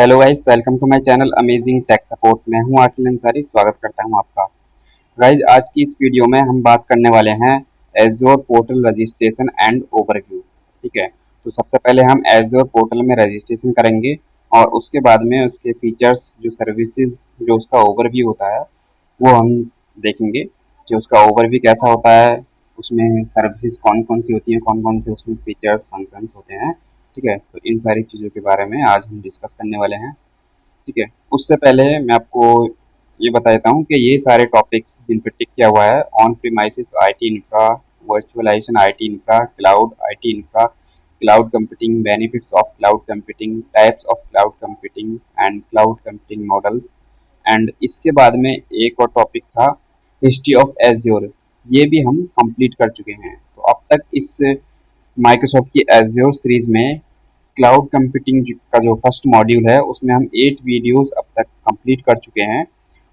Hello guys, welcome to my channel Amazing Tech Support. मैं हूं आकिल अंसारी, स्वागत करता हूं आपका। गाइस, आज की इस वीडियो में हम बात करने वाले हैं Azure portal registration and overview. ठीक है, तो सबसे पहले हम एज़्योर पोर्टल में रजिस्ट्रेशन करेंगे और उसके बाद में उसके फीचर्स, जो सर्विसेज, जो उसका ओवरव्यू होता है वो हम देखेंगे कि उसका ओवरव्यू कैसा होता है, उसमें सर्विसेज कौन कौन सी होती हैं, कौन कौन से उसमें फीचर्स फंक्शंस होते हैं। ठीक है, तो इन सारी चीज़ों के बारे में आज हम डिस्कस करने वाले हैं। ठीक है, उससे पहले मैं आपको ये बता देता हूँ कि ये सारे टॉपिक्स जिन पे टिक किया हुआ है, on premises IT infra, virtualization IT infra, cloud IT infra, cloud computing, benefits of cloud computing, types of cloud computing and cloud computing models. And इसके बाद में एक और टॉपिक था हिस्ट्री ऑफ एज्योर, ये भी हम कंप्लीट कर चुके हैं। तो अब तक इस माइक्रोसॉफ्ट की एज्योर सीरीज में क्लाउड कंप्यूटिंग का जो फर्स्ट मॉड्यूल है उसमें हम 8 वीडियोस अब तक कंप्लीट कर चुके हैं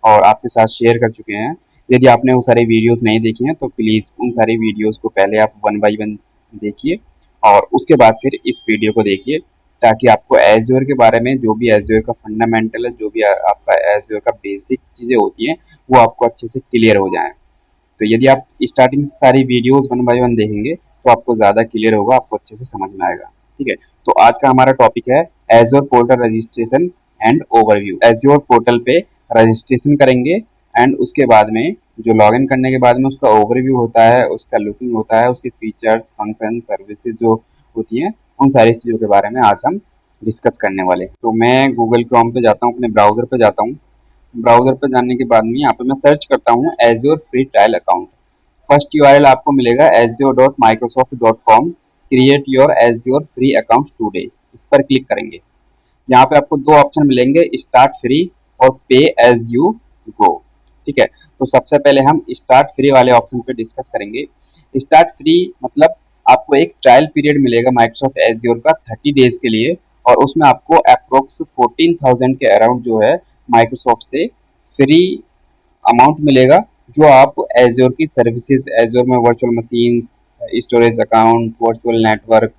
और आपके साथ शेयर कर चुके हैं। यदि आपने वो सारे वीडियोस नहीं देखे हैं तो प्लीज़ उन सारे वीडियोस को पहले आप वन बाय वन देखिए और उसके बाद फिर इस वीडियो को देखिए, ताकि आपको एज्योर के बारे में, जो भी एज्योर का फंडामेंटल है, जो भी आपका एज्योर का बेसिक चीज़ें होती हैं, वो आपको अच्छे से क्लियर हो जाएँ। तो यदि आप स्टार्टिंग से सारी वीडियोस वन बाय वन देखेंगे तो आपको ज़्यादा क्लियर होगा, आपको अच्छे से समझ में आएगा। ठीक है, तो आज का हमारा टॉपिक है Azure portal registration and overview. Azure portal पे रजिस्ट्रेशन करेंगे एंड उसके बाद में जो लॉगिन करने के बाद में उसका ओवरव्यू होता है, उसका लुकिंग होता है, उसके फीचर्स, फंक्शन, सर्विसेज जो होती हैं, उन सारी चीज़ों के बारे में आज हम डिस्कस करने वाले हैं। तो मैं गूगल क्रोम पे जाता हूँ, अपने ब्राउज़र पे जाता हूँ। ब्राउज़र पे जाने के बाद में यहाँ पे मैं सर्च करता हूँ Azure free trial account. First URL आपको मिलेगा azure.microsoft.com, create your Azure free account today. इस पर क्लिक करेंगे। यहाँ पे आपको दो ऑप्शन मिलेंगे, स्टार्ट फ्री और पे एज यू गो। ठीक है, तो सबसे पहले हम स्टार्ट फ्री वाले ऑप्शन पे डिस्कस करेंगे। स्टार्ट फ्री मतलब आपको एक ट्रायल पीरियड मिलेगा माइक्रोसॉफ्ट एज़्योर का 30 डेज के लिए और उसमें आपको अप्रोक्स 14,000 के अराउंड जो है माइक्रोसॉफ्ट से फ्री अमाउंट मिलेगा, जो आप एज़्योर की सर्विसेज, एज़्योर में virtual machines, storage account, virtual network,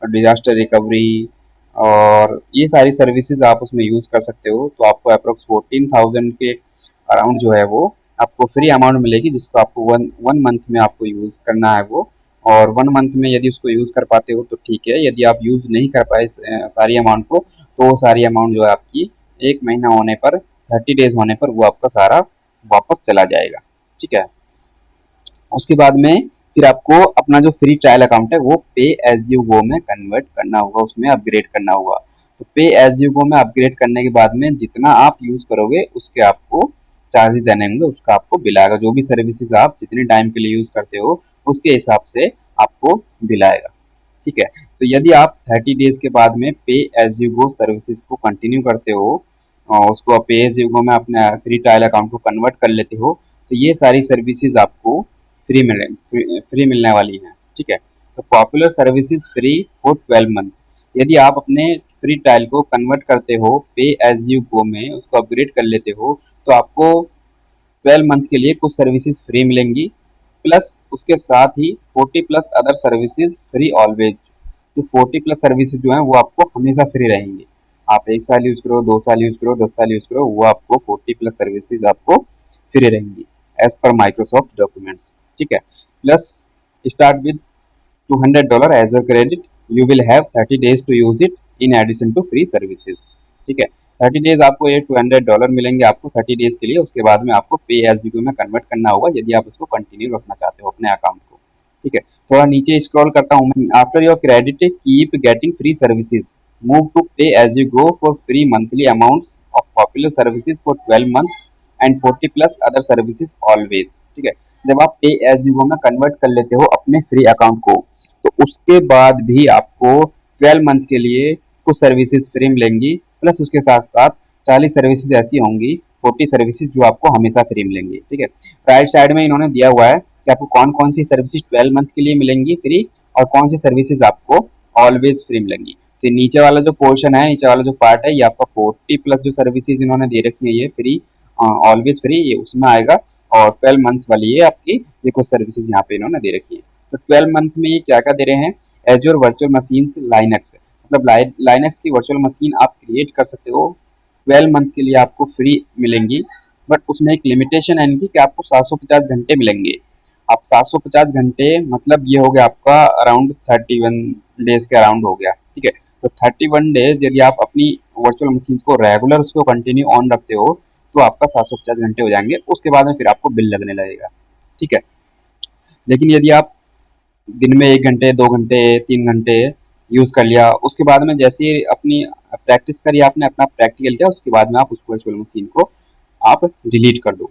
disaster recovery और ये सारी सर्विसेज आप उसमें यूज़ कर सकते हो। तो आपको अप्रोक्स 14,000 के अराउंड जो है वो आपको फ्री अमाउंट मिलेगी, जिसको आपको वन मंथ में आपको यूज़ करना है वो। और वन मंथ में यदि उसको यूज़ कर पाते हो तो ठीक है, यदि आप यूज़ नहीं कर पाए सारी अमाउंट को, तो वो सारी अमाउंट जो है आपकी एक महीना होने पर, 30 डेज होने पर वो आपका सारा वापस चला जाएगा। ठीक है, उसके बाद में फिर आपको अपना जो फ्री ट्रायल अकाउंट है वो पे एज यू गो में कन्वर्ट करना होगा, उसमें अपग्रेड करना होगा। तो पे एज यू गो में अपग्रेड करने के बाद में जितना आप यूज़ करोगे उसके आपको चार्जेस देने होंगे, उसका आपको बिल आएगा। जो भी सर्विसेज आप जितने टाइम के लिए यूज़ करते हो उसके हिसाब से आपको बिल आएगा। ठीक है, तो यदि आप 30 डेज के बाद में पे एज यू गो सर्विसेज को कंटिन्यू करते हो और उसको पे एज यू गो में अपने फ्री ट्रायल अकाउंट को कन्वर्ट कर लेते हो, तो ये सारी सर्विसेज आपको फ्री मिलने वाली हैं। ठीक है, तो popular services free for 12 month. यदि आप अपने फ्री ट्रायल को कन्वर्ट करते हो पे एज यू गो में, उसको अपग्रेड कर लेते हो, तो आपको 12 मंथ के लिए कुछ सर्विसेज फ्री मिलेंगी, प्लस उसके साथ ही 40 plus other services free always. जो 40 प्लस सर्विसेज जो हैं वो आपको हमेशा फ्री रहेंगी। आप 1 साल यूज़ करो, 2 साल यूज़ करो, 10 साल यूज़ करो, वो आपको 40 प्लस सर्विसेज आपको फ्री रहेंगी एज पर माइक्रोसॉफ्ट डॉक्यूमेंट्स। ठीक है, plus start with $200 as your credit, you will have 30 days to use it in addition to free services. ठीक है, 30 डेज आपको ये $200 मिलेंगे आपको 30 डेज के लिए। उसके बाद में आपको पे एज यू गो में कन्वर्ट करना होगा यदि आप उसको कंटिन्यू रखना चाहते हो अपने अकाउंट को। ठीक है, थोड़ा नीचे स्क्रॉल करता हूँ मैं। After your credit keep getting free services, move to pay as you go for free monthly amounts of popular services for 12 months and 40 plus other services always. ठीक है, जब आप पे एज यू गो में कन्वर्ट कर लेते हो अपने फ्री अकाउंट को, तो उसके बाद भी आपको 12 मंथ के लिए कुछ सर्विसेज फ्री मिलेंगी, प्लस उसके साथ साथ 40 सर्विसेज ऐसी होंगी, 40 सर्विसेज जो आपको हमेशा फ्री मिलेंगी। ठीक है, राइट साइड में इन्होंने दिया हुआ है कि आपको कौन कौन सी सर्विसेज 12 मंथ के लिए मिलेंगी फ्री और कौन सी सर्विसेज आपको ऑलवेज फ्री मिलेंगी। तो नीचे वाला जो पोर्शन है, नीचे वाला जो पार्ट है, ये आपका 40 प्लस जो सर्विसेज इन्होंने दे रखी है ये फ्री, ऑलवेज फ्री, ये उसमें आएगा। और 12 मंथ्स वाली ये आपकी ये कुछ सर्विसेज यहाँ पे इन्होंने दे रखी है। तो 12 मंथ में ये क्या क्या दे रहे हैं, एज्योर वर्चुअल मशीन्स लाइनक्स, मतलब लाइनक्स की वर्चुअल मशीन आप क्रिएट कर सकते हो, 12 मंथ के लिए आपको फ्री मिलेंगी। बट उसमें एक लिमिटेशन है इनकी कि आपको 750 घंटे मिलेंगे। आप 750 घंटे मतलब ये हो गया आपका अराउंड 31 डेज के अराउंड हो गया, ठीक है। तो 31 डेज यदि आप अपनी वर्चुअल मशीन को रेगुलर उसको कंटिन्यू ऑन रखते हो तो आपका 750 घंटे हो जाएंगे। उसके बाद में फिर आपको बिल लगने लगेगा, ठीक है। लेकिन यदि आप दिन में 1 घंटे 2 घंटे 3 घंटे यूज़ कर लिया, उसके बाद में जैसे ही अपनी प्रैक्टिस करिए, आपने अपना प्रैक्टिकल किया, उसके बाद में आप उस वर्चुअल मशीन को आप डिलीट कर दो,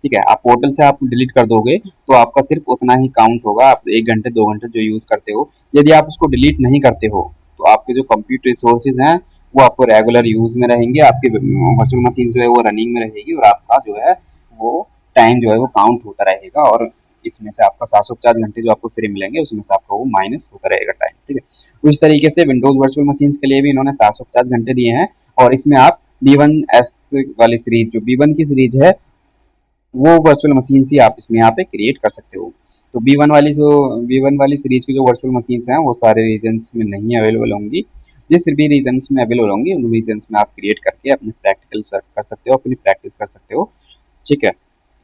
ठीक है। आप पोर्टल से आप डिलीट कर दोगे तो आपका सिर्फ उतना ही काउंट होगा, आप 1 घंटे 2 घंटे जो यूज़ करते हो। यदि आप उसको डिलीट नहीं करते हो तो आपके जो कंप्यूटर रिसोर्सेज हैं वो आपको रेगुलर यूज़ में रहेंगे, आपकी वर्चुअल मशीन जो है वो रनिंग में रहेगी और आपका जो है वो टाइम जो है वो काउंट होता रहेगा। और इसमें से आपका 750 घंटे जो आपको फ्री मिलेंगे उसमें से आपका वो माइनस होता रहेगा टाइम, ठीक है। उस तरीके से विंडोज वर्चुअल मशीन्स के लिए भी इन्होंने 750 घंटे दिए हैं। और इसमें आप B1S वाली सीरीज, जो B1 की सीरीज है, वो वर्चुअल मशीन ही आप इसमें यहाँ पे क्रिएट कर सकते हो। तो B1 वाली सीरीज की जो वर्चुअल मशीन्स हैं वो सारे रीजन्स में नहीं अवेलेबल होंगी। जिस भी रीजन्स में अवेलेबल होंगी उन रीजन्स में आप क्रिएट करके अपने प्रैक्टिकल कर सकते हो, अपनी प्रैक्टिस कर सकते हो, ठीक है।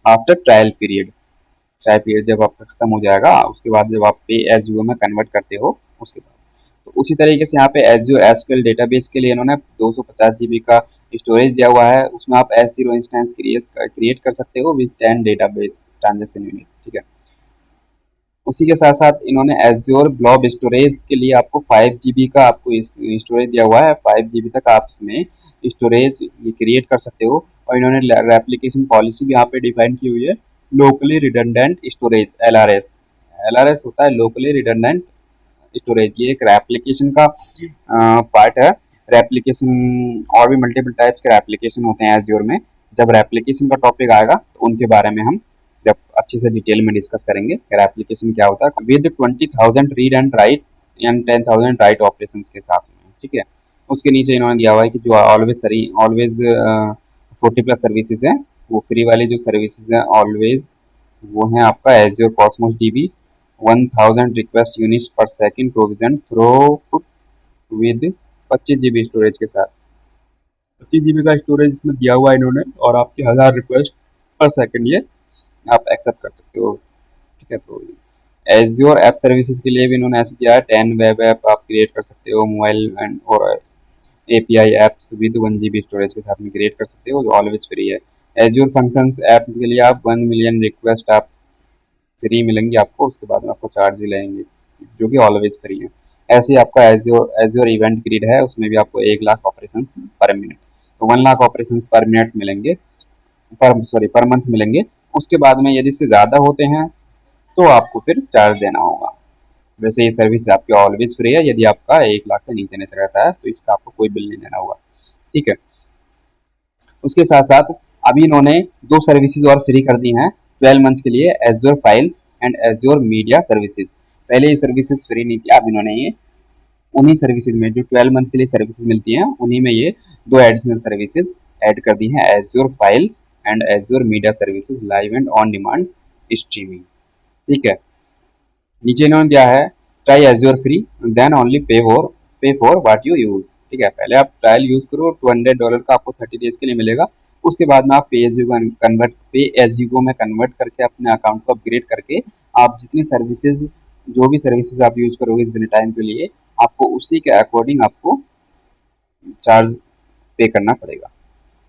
आफ्टर ट्रायल पीरियड जब आपका खत्म हो जाएगा, उसके बाद जब आप पे एज यू में कन्वर्ट करते हो उसके बाद। तो उसी तरीके से यहाँ पे एज़्योर एसक्यूएल डेटाबेस के लिए इन्होंने 250 जीबी का स्टोरेज दिया हुआ है। उसमें आप S0 इंस्टेंस क्रिएट कर सकते हो विद 10 डेटाबेस ट्रांजेक्शन यूनिट, ठीक है। उसी के साथ साथ इन्होंने एज़्योर ब्लॉब स्टोरेज के लिए आपको 5 जीबी का आपको स्टोरेज दिया हुआ है। 5 जीबी तक आप इसमें स्टोरेज क्रिएट कर सकते हो। और इन्होंने रेप्लिकेशन पॉलिसी भी यहाँ पे डिफाइन की हुई है, लोकली रिडंडेंट स्टोरेज, LRS होता है लोकली रिडंडेंट स्टोरेज। ये एक रेप्लिकेशन का पार्ट है। रेप्लिकेशन और भी मल्टीपल टाइप्स के रेप्लिकेशन होते हैं एज़्योर में। जब रेप्लिकेशन का टॉपिक आएगा तो उनके बारे में हम जब अच्छे से डिटेल में डिस्कस करेंगे रेप्लिकेशन क्या होता है, with 20,000 read and right and 10,000 write operation के साथ में, ठीक है। उसके नीचे इन्होंने दिया हुआ है कि जो ऑलवेज 40+ सर्विसेज हैं, वो फ्री वाली जो सर्विसेज हैं ऑलवेज वो हैं आपका Azure Cosmos DB 1000 request units per second provision throughput with 25 GB storage के साथ। 25 जीबी का स्टोरेज इसमें दिया हुआ है इन्होंने, और आपके 1000 रिक्वेस्ट पर सेकंड ये आप एक्सेप्ट कर सकते हो, ठीक है। प्रोविजन एज़्योर ऐप सर्विसेज के लिए भी इन्होंने ऐसे दिया है, 10 वेब ऐप आप क्रिएट कर सकते हो, मोबाइल एंड और API apps with 1 GB storage के साथ में क्रिएट कर सकते हो, जो ऑलवेज फ्री है। एज़्योर फंक्शंस ऐप के लिए आप 1 मिलियन रिक्वेस्ट आप फ्री मिलेंगी आपको, उसके बाद में आपको चार्ज ही लेंगे, जो कि ऑलवेज फ्री है। ऐसे ही आपका एज़्योर इवेंट ग्रिड है, उसमें भी आपको 1 लाख ऑपरेशंस पर मिनट, तो 1 लाख ऑपरेशंस पर मिनट मिलेंगे, पर मंथ मिलेंगे। उसके बाद में यदि इससे ज़्यादा होते हैं तो आपको फिर चार्ज देना होगा। वैसे ये सर्विस आपकी ऑलवेज फ्री है, यदि आपका 1 लाख से नीचे नहीं रहता है तो इसका आपको कोई बिल नहीं देना होगा, ठीक है। उसके साथ साथ अभी इन्होंने 2 सर्विसेज और फ्री कर दी हैं 12 मंथ के लिए, Azure files and Azure media services. पहले ये सर्विसेज फ्री नहीं थी, अब इन्होंने ये उन्हीं सर्विसेज में जो 12 मंथ के लिए सर्विसेज मिलती हैं उन्हीं में ये 2 एडिशनल सर्विसेज ऐड कर दी हैं, Azure files and Azure media services live and on demand streaming, ठीक है। नीचे इन्होंने दिया है try Azure free then only pay for what you use, ठीक है। पहले आप ट्रायल यूज करो, $200 का आपको 30 डेज के लिए मिलेगा। उसके बाद में आप पे एज यू गो में कन्वर्ट करके अपने अकाउंट को अपग्रेड करके आप जितनी सर्विसेज जो भी सर्विसेज आप यूज करोगे जितने टाइम के लिए, आपको उसी के अकॉर्डिंग आपको चार्ज पे करना पड़ेगा,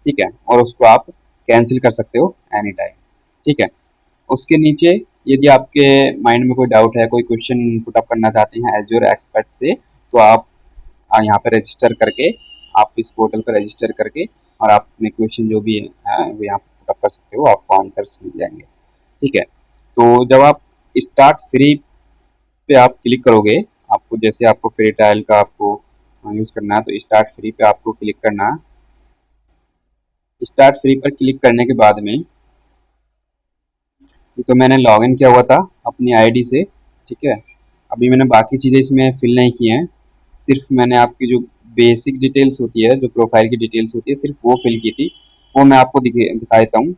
ठीक है। और उसको आप कैंसिल कर सकते हो एनी टाइम, ठीक है। उसके नीचे यदि आपके माइंड में कोई डाउट है, कोई क्वेश्चन पुट अप करना चाहते हैं एज़्योर एक्सपर्ट से, तो आप यहाँ पर रजिस्टर करके, आप इस पोर्टल पर रजिस्टर करके और आप अपने क्वेश्चन जो भी है वो यहाँ पर पुट अप कर सकते हो, आपको आंसर्स मिल जाएंगे, ठीक है। तो जब आप स्टार्ट फ्री पे आप क्लिक करोगे, आपको जैसे आपको फ्री ट्रायल का आपको यूज़ करना है तो स्टार्ट फ्री पे आपको क्लिक करना है। स्टार्ट फ्री पर क्लिक करने के बाद में तो मैंने लॉगिन किया हुआ था अपनी आईडी से, ठीक है। अभी मैंने बाकी चीज़ें इसमें फिल नहीं की हैं, सिर्फ मैंने आपकी जो बेसिक डिटेल्स होती है, जो प्रोफाइल की डिटेल्स होती है, सिर्फ वो फिल की थी। वो मैं आपको दिखा देता हूँ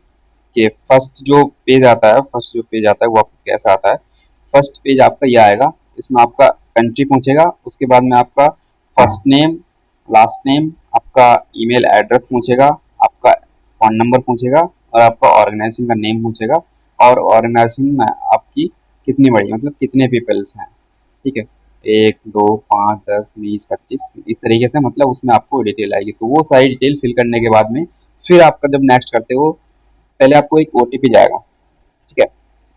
कि फर्स्ट जो पेज आता है वो आपको कैसा आता है। फर्स्ट पेज आपका ये आएगा, इसमें आपका कंट्री पूछेगा, उसके बाद में आपका फर्स्ट नेम, लास्ट नेम, आपका ईमेल एड्रेस पूछेगा, आपका फ़ोन नंबर पूछेगा और आपका ऑर्गेनाइजेशन का नेम पूछेगा और ऑर्गेनाइजेशन में आपकी कितनी बड़ी मतलब कितने पीपल्स हैं, ठीक है, 1, 2, 5, 10, 20, 25 इस तरीके से मतलब उसमें आपको डिटेल आएगी। तो वो सारी डिटेल फिल करने के बाद में फिर आपका जब नेक्स्ट करते हो पहले आपको एक ओटीपी जाएगा, ठीक है।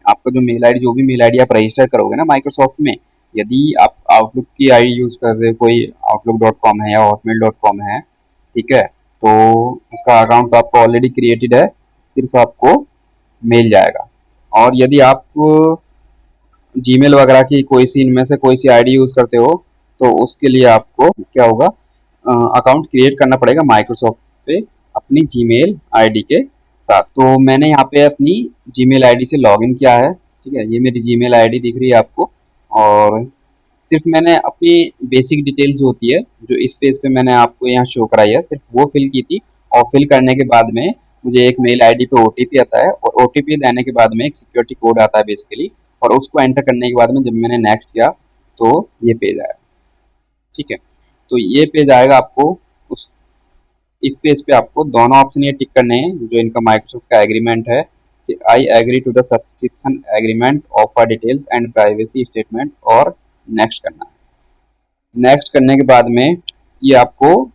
आपका जो मेल आईडी जो भी मेल आईडी आप रजिस्टर करोगे ना माइक्रोसॉफ्ट में, यदि आप आउटलुक की आईडी यूज कर रहे हो, कोई outlook.com है या hotmail.com है, ठीक है, तो उसका अकाउंट तो आपका ऑलरेडी क्रिएटेड है, सिर्फ आपको मेल जाएगा। और यदि आप जीमेल वगैरह की कोई सी इनमें से कोई सी आईडी यूज करते हो तो उसके लिए आपको क्या होगा, अकाउंट क्रिएट करना पड़ेगा माइक्रोसॉफ्ट पे अपनी जीमेल आईडी के साथ। तो मैंने यहाँ पे अपनी जीमेल आईडी से लॉगिन किया है, ठीक है, ये मेरी जीमेल आईडी दिख रही है आपको। और सिर्फ मैंने अपनी बेसिक डिटेल्स होती है जो इस पेज पे मैंने आपको यहाँ शो कराई है, सिर्फ वो फिल की थी। और फिल करने के बाद में मुझे एक मेल आईडी पे ओटीपी आता है और ओटीपी देने के बाद में एक सिक्योरिटी कोड आता है बेसिकली, और उसको एंटर करने के बाद में जब मैंने नेक्स्ट किया तो ये पेज आया, ठीक है। तो ये पेज आएगा आपको, उस इस पेज पे आपको दोनों ऑप्शन ये टिक करने हैं जो इनका माइक्रोसॉफ्ट का एग्रीमेंट है कि I agree to the subscription agreement offer details and privacy statement, और नेक्स्ट करना है। नेक्स्ट करने के बाद में ये आपको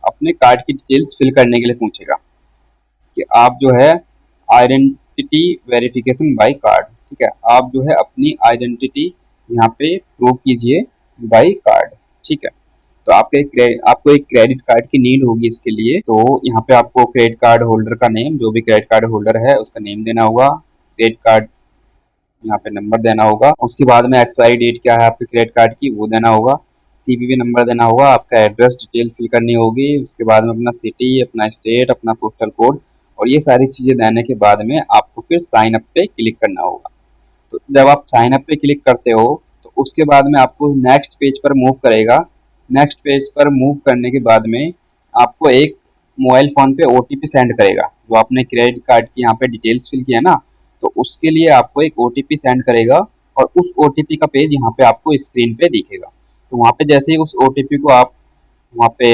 अपने कार्ड की डिटेल्स फिल करने के लिए पूछेगा कि आप जो है आइडेंटिटी वेरिफिकेशन बाय कार्ड, ठीक है, आप जो है अपनी आइडेंटिटी यहाँ पे प्रूव कीजिए बाय कार्ड, ठीक है। तो आपको एक क्रेडिट कार्ड की नीड होगी इसके लिए। तो यहाँ पे आपको क्रेडिट कार्ड होल्डर का नेम, जो भी क्रेडिट कार्ड होल्डर है उसका नेम देना होगा, क्रेडिट कार्ड यहाँ पे नंबर देना होगा, उसके बाद में एक्सपायरी डेट क्या है आपके क्रेडिट कार्ड की वो देना होगा, सीवीवी नंबर देना होगा, आपका एड्रेस डिटेल फिल करनी होगी, उसके बाद में अपना सिटी, अपना स्टेट, अपना पोस्टल कोड, और ये सारी चीज़ें देने के बाद में आपको फिर साइन अप पे क्लिक करना होगा। तो जब आप साइन अप पे क्लिक करते हो तो उसके बाद में आपको नेक्स्ट पेज पर मूव करेगा। नेक्स्ट पेज पर मूव करने के बाद में आपको एक मोबाइल फ़ोन पे ओटीपी सेंड करेगा, जो आपने क्रेडिट कार्ड की यहाँ पे डिटेल्स फिल किया ना, तो उसके लिए आपको एक ओटीपी सेंड करेगा और उस ओटीपी का पेज यहाँ पे आपको स्क्रीन पे दिखेगा। तो वहाँ पे जैसे ही उस ओटीपी को आप वहाँ पे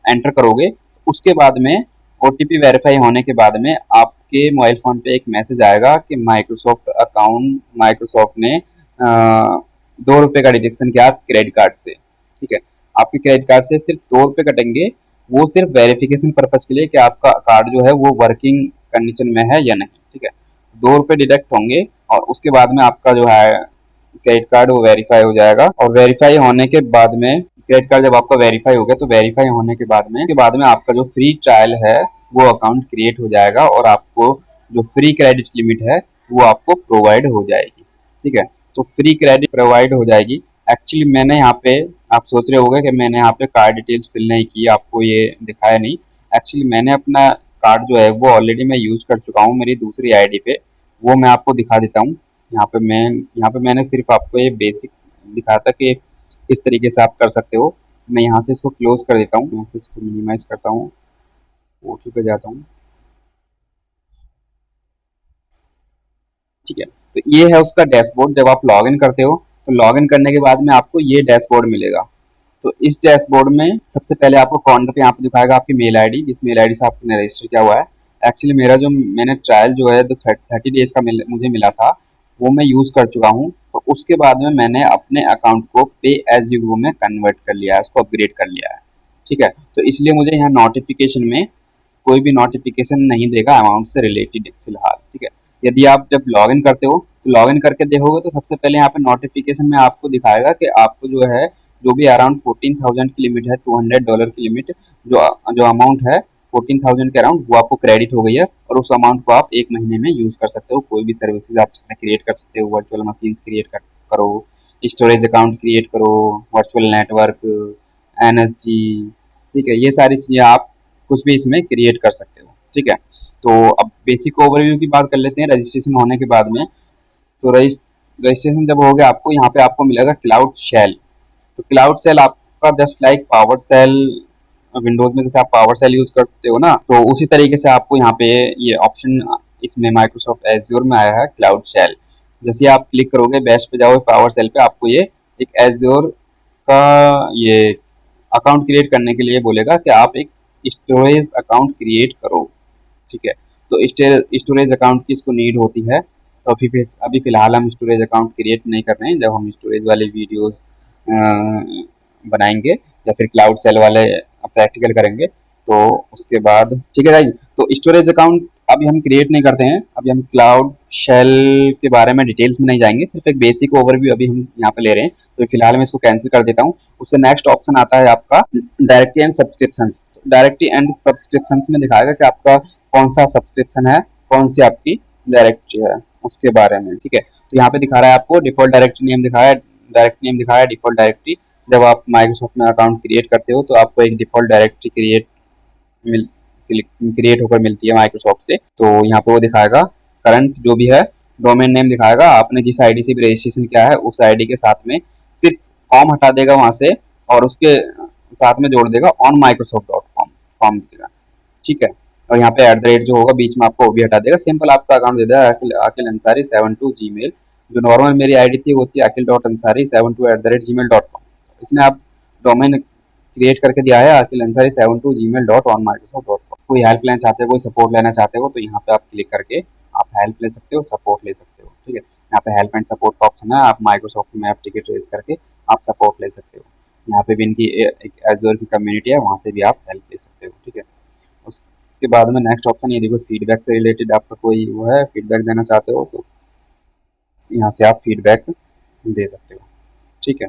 एंटर करोगे तो उसके बाद में ओटीपी वेरीफाई होने के बाद में आपके मोबाइल फ़ोन पे एक मैसेज आएगा कि माइक्रोसॉफ्ट ने 2 रुपये का डिडक्शन किया क्रेडिट कार्ड से, ठीक है। आपके क्रेडिट कार्ड से सिर्फ 2 रुपये कटेंगे, वो सिर्फ वेरिफिकेशन पर्पज के लिए कि आपका कार्ड जो है वो वर्किंग कंडीशन में है या नहीं, ठीक है। 2 रुपये डिडक्ट होंगे और उसके बाद में आपका जो है क्रेडिट कार्ड वो वेरीफाई हो जाएगा। और वेरीफाई होने के बाद में क्रेडिट कार्ड जब आपका वेरीफाई हो गया तो वेरीफाई होने के बाद में आपका जो फ्री ट्रायल है वो अकाउंट क्रिएट हो जाएगा और आपको जो फ्री क्रेडिट लिमिट है वो आपको प्रोवाइड हो जाएगी, ठीक है। तो फ्री क्रेडिट प्रोवाइड हो जाएगी। एक्चुअली मैंने यहाँ पे, आप सोच रहे होंगे कि मैंने यहाँ पे कार्ड डिटेल्स फिल नहीं की, आपको ये दिखाया नहीं। एक्चुअली मैंने अपना कार्ड जो है वो ऑलरेडी मैं यूज़ कर चुका हूँ मेरी दूसरी आईडी पे, वो मैं आपको दिखा देता हूँ। यहाँ पे मैंने सिर्फ आपको ये बेसिक दिखाया था कि किस तरीके से आप कर सकते हो। मैं यहाँ से इसको क्लोज कर देता हूँ, यहाँ से इसको मिनिमाइज करता हूँ, ओटी पे जाता हूँ, ठीक है। तो ये है उसका डैशबोर्ड। जब आप लॉगिन करते हो तो लॉगिन करने के बाद में आपको ये डैशबोर्ड मिलेगा। तो इस डैशबोर्ड में सबसे पहले आपको कॉर्नर पे यहाँ पे दिखाएगा आपकी मेल आईडी, जिस मेल आईडी से आपने रजिस्टर किया हुआ है। एक्चुअली मेरा जो मैंने ट्रायल जो है तो 30 डेज का मुझे मिला था वो मैं यूज़ कर चुका हूँ। तो उसके बाद में मैंने अपने अकाउंट को पे एज यू गो में कन्वर्ट कर लिया है, उसको अपग्रेड कर लिया है, ठीक है। तो इसलिए मुझे यहाँ नोटिफिकेशन में कोई भी नोटिफिकेशन नहीं देगा अमाउंट से रिलेटेड फिलहाल, ठीक है। यदि आप जब लॉगिन करते हो तो लॉगिन करके देखोगे तो सबसे पहले यहाँ पे नोटिफिकेशन में आपको दिखाएगा कि आपको जो है जो भी अराउंड 14,000 की लिमिट है, $200 की लिमिट, जो अमाउंट है 14,000 के अराउंड वो आपको क्रेडिट हो गई है और उस अमाउंट को आप 1 महीने में यूज़ कर सकते हो। कोई भी सर्विसेज आप इसमें क्रिएट कर सकते हो, वर्चुअल मशीन्स क्रिएट करो, स्टोरेज अकाउंट क्रिएट करो, वर्चुअल नेटवर्क, एनएसजी, ठीक है, ये सारी चीज़ें आप कुछ भी इसमें क्रिएट कर सकते हो, ठीक है। तो अब बेसिक ओवरव्यू की बात कर लेते हैं रजिस्ट्रेशन होने के बाद में। तो रजिस्ट्रेशन जब हो गया आपको यहाँ पे आपको मिलेगा क्लाउड शेल। तो क्लाउड शेल आपका just like power shell, Windows में जैसे आप पावर शेल यूज करते हो ना, तो उसी तरीके से आपको यहाँ पे ये ऑप्शन इसमें माइक्रोसॉफ्ट एज्योर में आया है क्लाउड शेल। जैसे आप क्लिक करोगे बैश पे जाओगे पावर शेल पे, आपको ये एक एज्योर का ये अकाउंट क्रिएट करने के लिए बोलेगा कि आप एक स्टोरेज अकाउंट क्रिएट करो। ठीक है, तो स्टोरेज अकाउंट की इसको नीड होती है। तो अभी फिलहाल हम स्टोरेज अकाउंट क्रिएट नहीं कर रहे हैं। जब हम स्टोरेज वाले वीडियोस बनाएंगे या फिर क्लाउड सेल वाले प्रैक्टिकल करेंगे तो उसके बाद, ठीक है गाइज। तो स्टोरेज अकाउंट अभी हम क्रिएट नहीं करते हैं। अभी हम क्लाउड शेल के बारे में डिटेल्स में नहीं जाएंगे, सिर्फ एक बेसिक ओवरव्यू अभी हम यहाँ पे ले रहे हैं। तो फिलहाल मैं इसको कैंसिल कर देता हूँ। उससे नेक्स्ट ऑप्शन आता है आपका directory and subscription. Directory and subscription में दिखाएगा कि आपका कौन सा सब्सक्रिप्शन है, कौन सी आपकी डायरेक्टरी है, उसके बारे में। ठीक है, तो यहाँ पे दिखा रहा है आपको डिफॉल्ट डायरेक्टरी नेम दिखाया है, डिफॉल्ट डायरेक्टरी। जब आप माइक्रोसॉफ्ट में अकाउंट क्रिएट करते हो तो आपको एक डिफॉल्ट डायरेक्टरी क्रिएट होकर मिलती है माइक्रोसॉफ्ट से। तो यहाँ पे वो दिखाएगा करंट जो भी है, डोमेन नेम दिखाएगा, आपने जिस आईडी से भी रजिस्ट्रेशन किया है उस आईडी के साथ में सिर्फ कॉम हटा देगा वहां से और उसके साथ में जोड़ देगा on Microsoft dot com com देगा। ठीक है, और यहाँ पे @ जो होगा बीच में आपको वो भी हटा देगा। सिंपल आपका अकाउंट दे देगा अखिल अंसारी 72 जीमेल। जो नॉर्मल मेरी आईडी थी वो थी akil.ansari72@gmail.com। इसमें आप डोमेन क्रिएट करके दिया है अखिल अंसारी 72gmail.onmicrosoft.com। कोई हेल्प लेना चाहते हो, कोई सपोर्ट लेना चाहते हो तो यहाँ पे आप क्लिक करके आप हेल्प ले सकते हो, सपोर्ट ले सकते हो। ठीक है, यहाँ पे हेल्प एंड सपोर्ट का ऑप्शन है। आप माइक्रोसॉफ्ट में आप टिकट रेज करके आप सपोर्ट ले सकते हो। यहाँ पे भी इनकी एक एजोर की कम्युनिटी है, वहाँ से भी आप हेल्प ले सकते हो। ठीक है, उसके बाद में नेक्स्ट ऑप्शन ये देखो, फीडबैक से रिलेटेड आपका कोई वो है, फीडबैक देना चाहते हो तो यहाँ से आप फीडबैक दे सकते हो। ठीक है,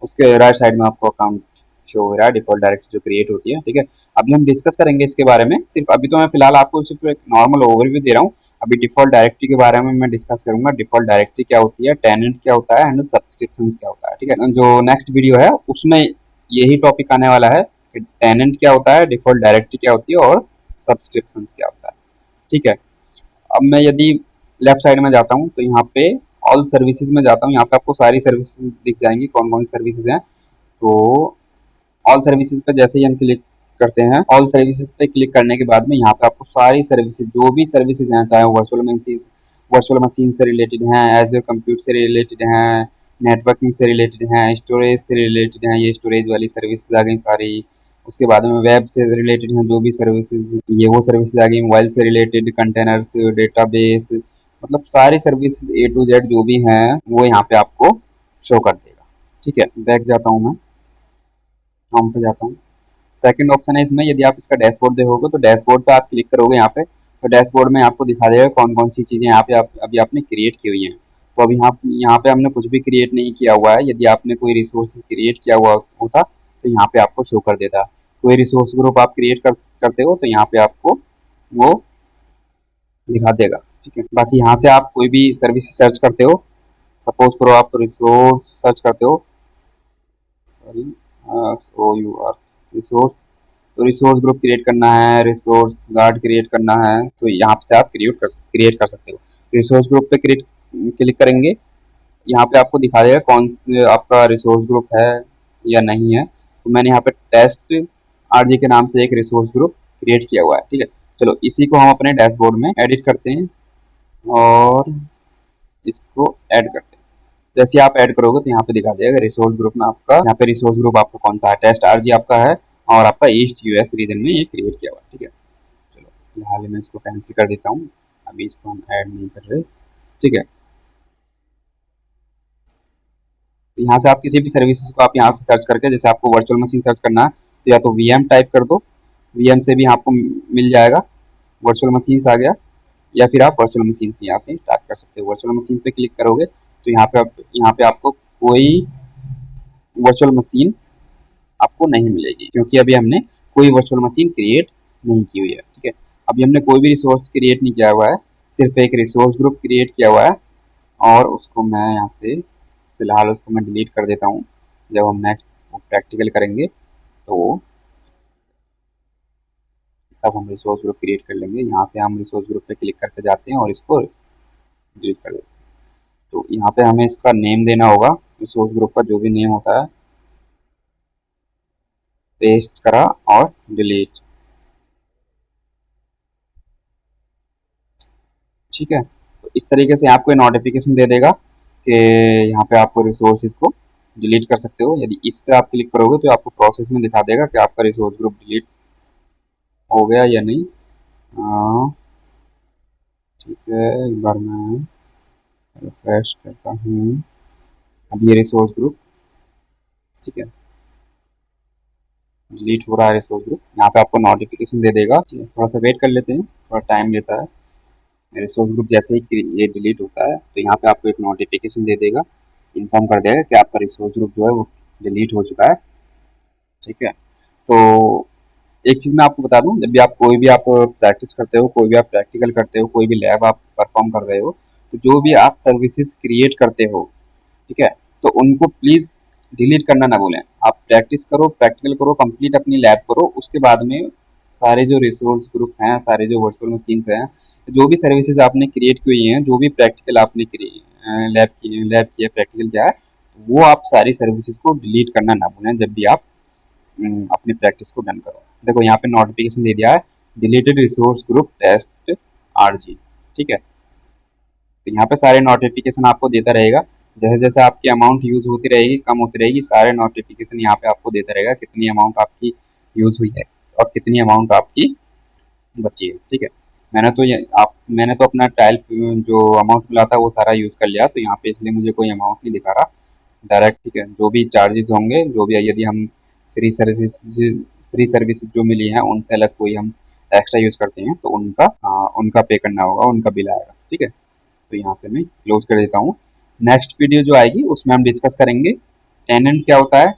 उसके राइट साइड में आपको अकाउंट शो हो रहा है, डिफॉल्ट डायरेक्टरी जो क्रिएट होती है। ठीक है, अभी हम डिस्कस करेंगे इसके बारे में। सिर्फ अभी तो मैं फिलहाल आपको सिर्फ एक नॉर्मल ओवरव्यू दे रहा हूँ। अभी डिफॉल्ट डायरेक्टरी के बारे में मैं डिस्कस करूंगा। डिफॉल्ट डायरेक्टरी क्या होती है, टेनेंट क्या होता है एंड सब्सक्रिप्शन क्या होता है। ठीक है, जो नेक्स्ट वीडियो है उसमें यही टॉपिक आने वाला है कि टेनेंट क्या होता है, डिफॉल्ट डायरेक्टरी क्या होती है और सब्सक्रिप्शन क्या होता है। ठीक है, अब मैं यदि लेफ्ट साइड में जाता हूँ तो यहाँ पे ऑल सर्विसेज में जाता हूँ। यहाँ पे आपको सारी सर्विसेज दिख जाएंगी, कौन कौन सी सर्विसेज हैं। तो ऑल सर्विसेज पे जैसे ही हम क्लिक करते हैं, ऑल सर्विसेज पे क्लिक करने के बाद में यहाँ पे आपको सारी सर्विसेज, जो भी सर्विसेज हैं, चाहे वर्चुअल मशीन से रिलेटेड हैं, एज कंप्यूटर से रिलेटेड हैं, नेटवर्किंग से रिलेटेड हैं, स्टोरेज से रिलेटेड हैं, ये स्टोरेज वाली सर्विसेज आ गई सारी। उसके बाद में वेब से रिलेटेड हैं जो भी सर्विसेज, ये वो सर्विसेज आ गई। मोबाइल से रिलेटेड, कंटेनर्स, डेटाबेस, मतलब सारी सर्विसेज A to Z जो भी हैं वो यहाँ पे आपको शो कर देगा। ठीक है, बैक जाता हूँ मैं, होम पे जाता हूँ। सेकंड ऑप्शन है इसमें, यदि आप इसका डैशबोर्ड देखोगे तो डैशबोर्ड पे आप क्लिक करोगे यहाँ पे, तो डैशबोर्ड में आपको दिखा देगा कौन कौन सी चीज़ें यहाँ पे अभी आपने क्रिएट की हुई हैं। तो अभी यहाँ पे हमने कुछ भी क्रिएट नहीं किया हुआ है। यदि आपने कोई रिसोर्सेज क्रिएट किया हुआ होता तो यहाँ पे आपको शो कर देता। कोई रिसोर्स ग्रुप आप क्रिएट करते हो तो यहाँ पे आपको वो दिखा देगा। ठीक है, बाकी यहाँ से आप कोई भी सर्विस सर्च करते हो, सपोज करो आप रिसोर्स सर्च करते हो, सॉरी रिसोर्स, तो रिसोर्स ग्रुप क्रिएट करना है, रिसोर्स गार्ड क्रिएट करना है, तो यहाँ से आप क्रिएट कर सकते हो। रिसोर्स ग्रुप पे क्लिक करेंगे, यहाँ पे आपको दिखा देगा कौन से आपका रिसोर्स ग्रुप है या नहीं है। तो मैंने यहाँ पे टेस्ट RG के नाम से एक रिसोर्स ग्रुप क्रिएट किया हुआ है। ठीक है, चलो इसी को हम अपने डैशबोर्ड में एडिट करते हैं और इसको ऐड करते हैं। जैसे आप ऐड करोगे तो यहाँ पे दिखा देगा रिसोर्स ग्रुप में आपका, यहाँ पे रिसोर्स ग्रुप आपका कौन सा है, टेस्ट RG आपका है और आपका ईस्ट US रीजन में ये क्रिएट किया हुआ है। ठीक है, चलो फिलहाल मैं इसको कैंसिल कर देता हूँ, अभी इसको हम ऐड नहीं कर रहे। ठीक है, तो यहाँ से आप किसी भी सर्विसेज को आप यहाँ से सर्च करके, जैसे आपको वर्चुअल मशीन सर्च करना है तो या तो VM टाइप कर दो, VM से भी आपको मिल जाएगा, वर्चुअल मशीन आ गया, या फिर आप वर्चुअल मशीन यहाँ से स्टार्ट कर सकते हो। वर्चुअल मशीन पे क्लिक करोगे तो यहाँ पे आपको कोई वर्चुअल मशीन आपको नहीं मिलेगी, क्योंकि अभी हमने कोई वर्चुअल मशीन क्रिएट नहीं की हुई है। ठीक है, अभी हमने कोई भी रिसोर्स क्रिएट नहीं किया हुआ है, सिर्फ एक रिसोर्स ग्रुप क्रिएट किया हुआ है और उसको मैं यहाँ से फिलहाल उसको मैं डिलीट कर देता हूँ। जब हम नेक्स्ट प्रैक्टिकल करेंगे तो तब हम रिसोर्स ग्रुप क्रिएट कर लेंगे। यहाँ से हम रिसोर्स ग्रुप पे क्लिक करके जाते हैं और इसको डिलीट कर देते हैं। तो यहाँ पे हमें इसका नेम देना होगा, रिसोर्स ग्रुप का जो भी नेम होता है, पेस्ट करा और डिलीट। ठीक है, तो इस तरीके से आपको नोटिफिकेशन दे देगा कि यहाँ पे आपको रिसोर्सेज को डिलीट कर सकते हो। यदि इस पे आप क्लिक करोगे तो आपको प्रोसेस में दिखा देगा कि आपका रिसोर्स ग्रुप डिलीट हो गया या नहीं। ठीक है, एक बार मैं रिफ्रेश करता हूँ। अब ये रिसोर्स ग्रुप, ठीक है, डिलीट हो रहा है रिसोर्स ग्रुप। यहाँ पे आपको नोटिफिकेशन दे देगा। थोड़ा सा वेट कर लेते हैं, थोड़ा टाइम लेता है। रिसोर्स ग्रुप जैसे ही ये डिलीट होता है तो यहाँ पे आपको एक नोटिफिकेशन दे देगा, इन्फॉर्म कर देगा कि आपका रिसोर्स ग्रुप जो है वो डिलीट हो चुका है। ठीक है, तो एक चीज़ मैं आपको बता दूं, जब भी आप कोई भी आप प्रैक्टिस करते हो, कोई भी आप प्रैक्टिकल करते हो, कोई भी लैब आप परफॉर्म कर रहे हो, तो जो भी आप सर्विसेज क्रिएट करते हो, ठीक है, तो उनको प्लीज़ डिलीट करना ना भूलें। आप प्रैक्टिस करो, प्रैक्टिकल करो, कंप्लीट अपनी लैब करो, उसके बाद में सारे जो रिसोर्स ग्रुप्स हैं, सारे जो वर्चुअल मशीन्स हैं, जो भी सर्विसेज आपने क्रिएट की हुई हैं, जो भी प्रैक्टिकल आपने लैब किया, प्रैक्टिकल किया है, तो वो आप सारी सर्विसेज को डिलीट करना ना भूलें जब भी आप अपनी प्रैक्टिस को डन करो। देखो यहाँ पे नोटिफिकेशन दे दिया है, deleted resource group test RG। ठीक है, तो यहाँ पे सारे नोटिफिकेशन आपको देता रहेगा। जैसे जैसे आपकी अमाउंट यूज होती रहेगी, कम होती रहेगी, सारे नोटिफिकेशन यहाँ पे आपको देता रहेगा कितनी अमाउंट आपकी यूज हुई है और कितनी अमाउंट आपकी बची है। ठीक है, मैंने तो अपना ट्रायल जो अमाउंट मिला था वो सारा यूज कर लिया, तो यहाँ पे इसलिए मुझे कोई अमाउंट नहीं दिखा रहा डायरेक्ट। ठीक है, जो भी चार्जेस होंगे, जो भी यदि हम फ्री सर्विस फ्री सर्विसेज जो मिली हैं उनसे अलग कोई हम एक्स्ट्रा यूज करते हैं तो उनका पे करना होगा, उनका बिल आएगा। ठीक है, तो यहाँ से मैं क्लोज कर देता हूँ। नेक्स्ट वीडियो जो आएगी उसमें हम डिस्कस करेंगे टेनेंट क्या होता है,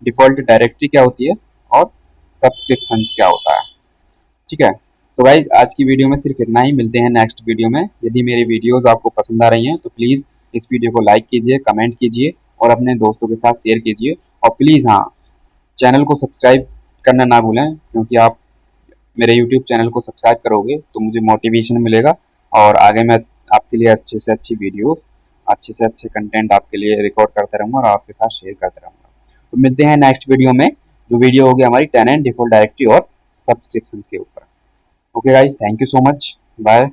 डिफॉल्ट डायरेक्टरी क्या होती है और सब्सक्रिप्शंस क्या होता है। ठीक है, तो गाइज आज की वीडियो में सिर्फ इतना ही। मिलते हैं नेक्स्ट वीडियो में। यदि मेरी वीडियोस आपको पसंद आ रही हैं तो प्लीज़ इस वीडियो को लाइक कीजिए, कमेंट कीजिए और अपने दोस्तों के साथ शेयर कीजिए। और प्लीज़ हाँ, चैनल को सब्सक्राइब करना ना भूलें, क्योंकि आप मेरे यूट्यूब चैनल को सब्सक्राइब करोगे तो मुझे मोटिवेशन मिलेगा और आगे मैं आपके लिए अच्छे से अच्छी वीडियोस, अच्छे से अच्छे कंटेंट आपके लिए रिकॉर्ड करता रहूँगा और आपके साथ शेयर करता रहूँगा। तो मिलते हैं नेक्स्ट वीडियो में, जो वीडियो होगी हमारी टेनेंट, डिफॉल्ट डायरेक्टरी और सब्सक्रिप्शंस के ऊपर। Okay guys, thank you so much, bye.